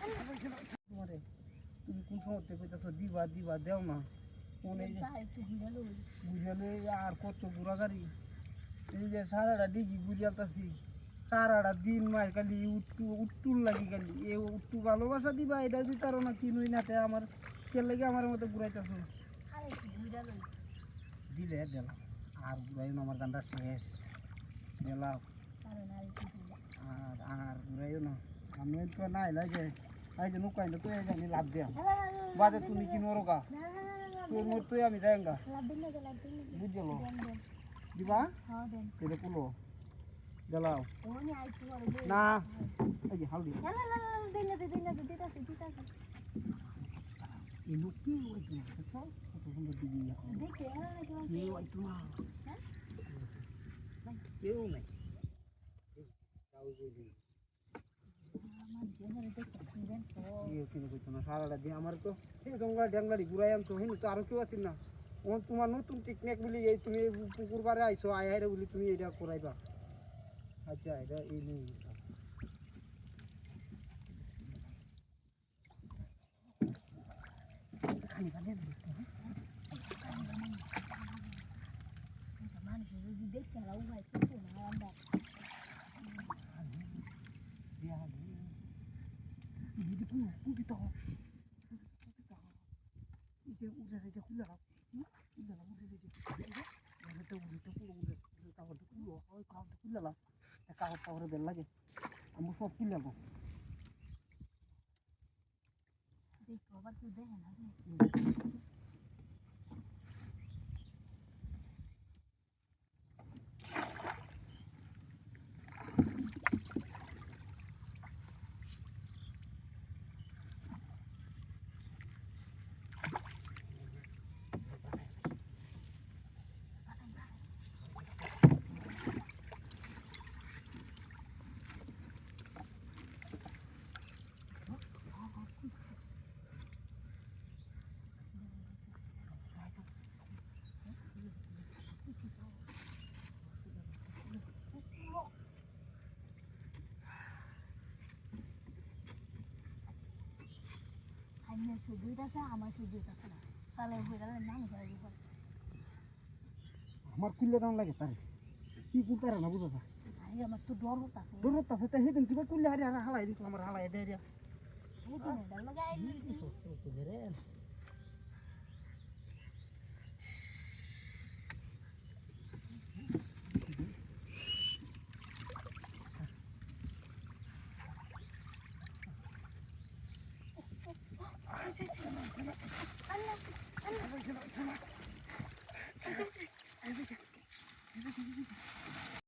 তোমারে তুমি কোন সময় কইতাছো দিবা দিবা দেও না মনে বুঝালে আর কত ঘোরা গাড়ি এই যে সারাটা ডিগি বুঝালতাছি সারাটা দিন মাস খালি উট্টুর লাগি খালি এ উট্টু ভালোবাসা দিবা এটা দিতারো না কিনুই না আমার কে লাগে আমার মতো ঘুরাইতেছো দিলে দিলাম আর ঘুরাই না আমার গানটা শেষ দিলাম আর ঘুরাইও না আমি তো নাই লাগে এই যে নুকাইলে তুই জানি লাভ দেয়া বাদে তুমি কিনো রোগা তোর মোর তুই আমি যাইঙ্গা বুঝলো দিবা এটা কুলো দিলাও না এই যে হালদি এলো কি হইছে দেখো কত সুন্দর দিবি দেখে কেউ আইতো না কেউ নাই তাও যদি সারাটা দিয়ে আমার তো জঙ্গল ড্যাংলারি ঘুরাই আনছো হেন তো আরো কেউ আছেন না তোমার নতুন টেকনিক বলি এই তুমি পুকুর বারে আইছো আয় হাইরে বলি তুমি এটা করাইবা আচ্ছা এটা এই নিয়ে খালি খালি মানুষের যদি দেখতে না উপায় কিন্তু না আমরা কাগজ বেল লাগে আমি সব কিনে যাবো দেখো আবার তুই দেখে না আমার কুল্লে দাম লাগে তারে কি কুলতারে না বুঝা আমার তো ডর হতাছে তাই সেদিন কিবা কুল্লে হারি হালাই দিত আমার হালাই দেয় Allah